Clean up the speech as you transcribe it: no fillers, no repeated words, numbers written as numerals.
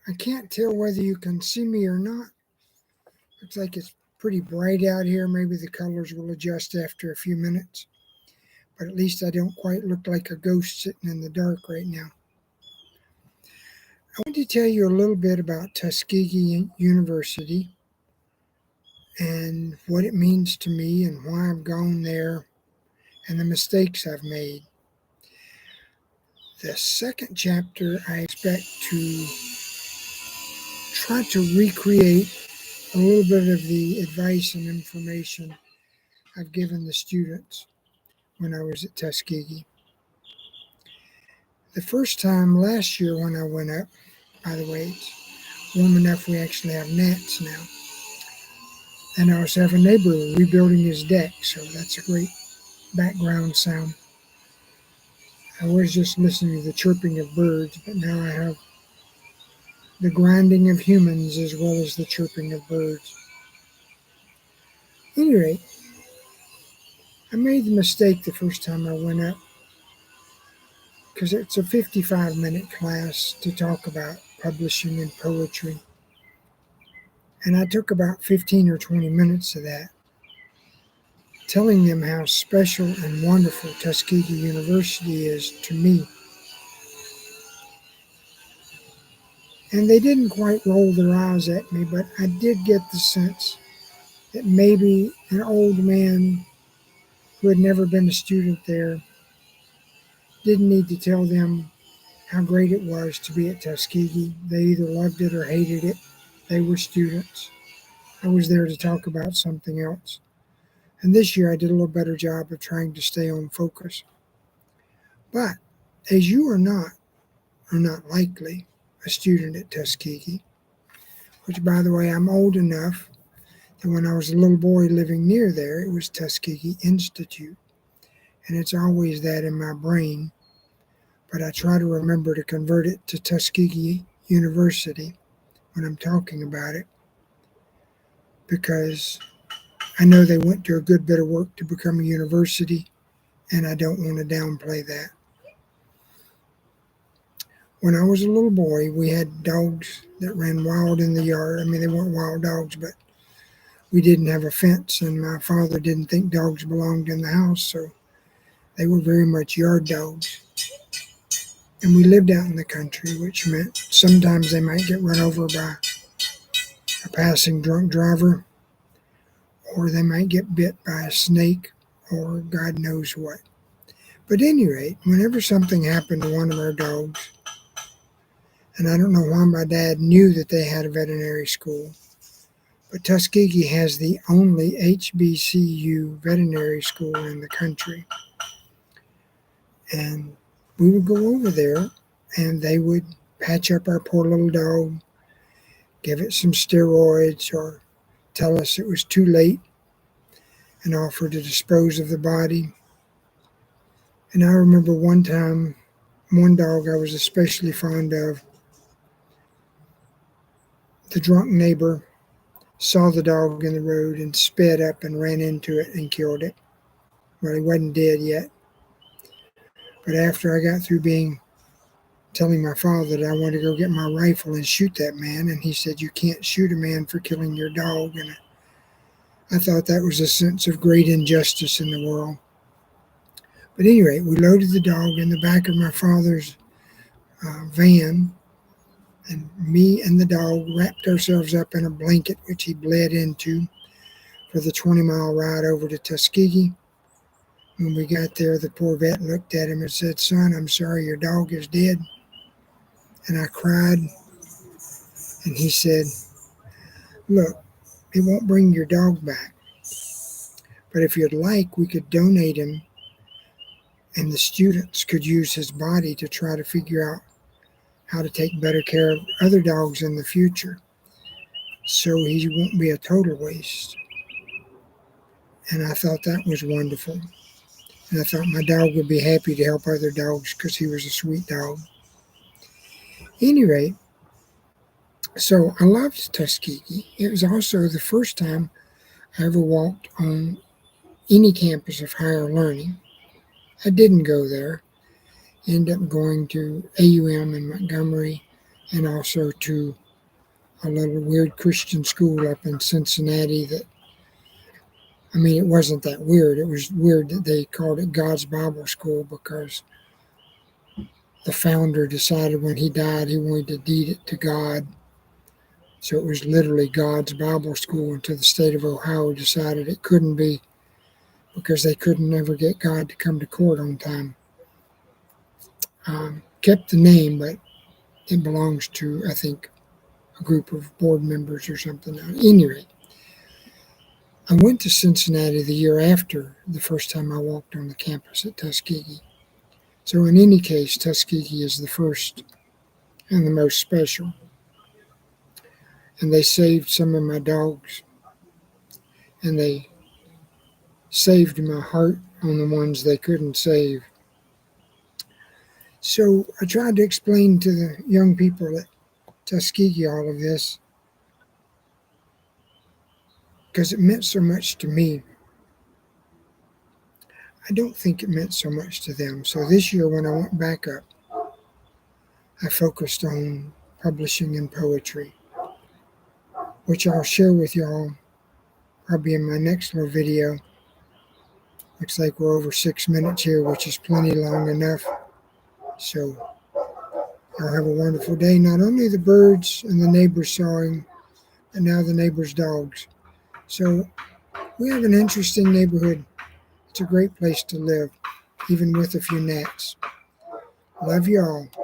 I can't tell whether you can see me or not. Looks like it's pretty bright out here. Maybe the colors will adjust after a few minutes. But at least I don't quite look like a ghost sitting in the dark right now. I want to tell you a little bit about Tuskegee University and what it means to me and why I've gone there and the mistakes I've made. The second chapter, I expect to try to recreate a little bit of the advice and information I've given the students when I was at Tuskegee. The first time last year when I went up, by the way, it's warm enough we actually have gnats now. And I was having a neighbor rebuilding his deck, so that's a great background sound. I was just listening to the chirping of birds, but now I have the grinding of humans as well as the chirping of birds. At any rate, I made the mistake the first time I went up because it's a 55-minute class to talk about publishing and poetry. And I took about 15 or 20 minutes of that, telling them how special and wonderful Tuskegee University is to me. And they didn't quite roll their eyes at me, but I did get the sense that maybe an old man who had never been a student there didn't need to tell them how great it was to be at Tuskegee. They either loved it or hated it. They were students. I was there to talk about something else. And this year I did a little better job of trying to stay on focus. But as you are not likely a student at Tuskegee, which by the way, I'm old enough that when I was a little boy living near there, it was Tuskegee Institute. And it's always that in my brain. But I try to remember to convert it to Tuskegee University when I'm talking about it, because I know they went to a good bit of work to become a university, and I don't want to downplay that. When I was a little boy, we had dogs that ran wild in the yard. I mean, they weren't wild dogs, but we didn't have a fence, and my father didn't think dogs belonged in the house, so they were very much yard dogs. And we lived out in the country, which meant sometimes they might get run over by a passing drunk driver, or they might get bit by a snake, or God knows what. But at any rate, whenever something happened to one of our dogs, and I don't know why my dad knew that they had a veterinary school, but Tuskegee has the only HBCU veterinary school in the country. And we would go over there, and they would patch up our poor little dog, give it some steroids, or tell us it was too late and offer to dispose of the body. And I remember one time, one dog I was especially fond of, the drunk neighbor saw the dog in the road and sped up and ran into it and killed it. Well, he wasn't dead yet. But after I got through telling my father that I wanted to go get my rifle and shoot that man, and he said, "You can't shoot a man for killing your dog." And I thought that was a sense of great injustice in the world. But at any rate, we loaded the dog in the back of my father's van, and me and the dog wrapped ourselves up in a blanket, which he bled into, for the 20-mile ride over to Tuskegee. When we got there, the poor vet looked at him and said, "Son, I'm sorry, your dog is dead." And I cried, and he said, "Look, it won't bring your dog back, but if you'd like, we could donate him, and the students could use his body to try to figure out how to take better care of other dogs in the future, so he won't be a total waste." And I thought that was wonderful. And I thought my dog would be happy to help other dogs because he was a sweet dog. At any rate, so I loved Tuskegee. It was also the first time I ever walked on any campus of higher learning. I didn't go there. Ended up going to AUM in Montgomery and also to a little weird Christian school up in Cincinnati that, I mean, it wasn't that weird. It was weird that they called it God's Bible School because the founder decided when he died he wanted to deed it to God. So it was literally God's Bible School until the state of Ohio decided it couldn't be because they couldn't ever get God to come to court on time. Kept the name, but it belongs to, I think, a group of board members or something. At any rate, I went to Cincinnati the year after the first time I walked on the campus at Tuskegee. So in any case, Tuskegee is the first and the most special. And they saved some of my dogs, and they saved my heart on the ones they couldn't save. So I tried to explain to the young people at Tuskegee all of this because it meant so much to me. I don't think it meant so much to them. So this year when I went back up, I focused on publishing and poetry, which I'll share with y'all probably in my next little video. Looks like we're over 6 minutes here, which is plenty long enough. So y'all have a wonderful day. Not only the birds and the neighbors sawing, but now the neighbors' dogs. So we have an interesting neighborhood. It's a great place to live, even with a few gnats. Love you all.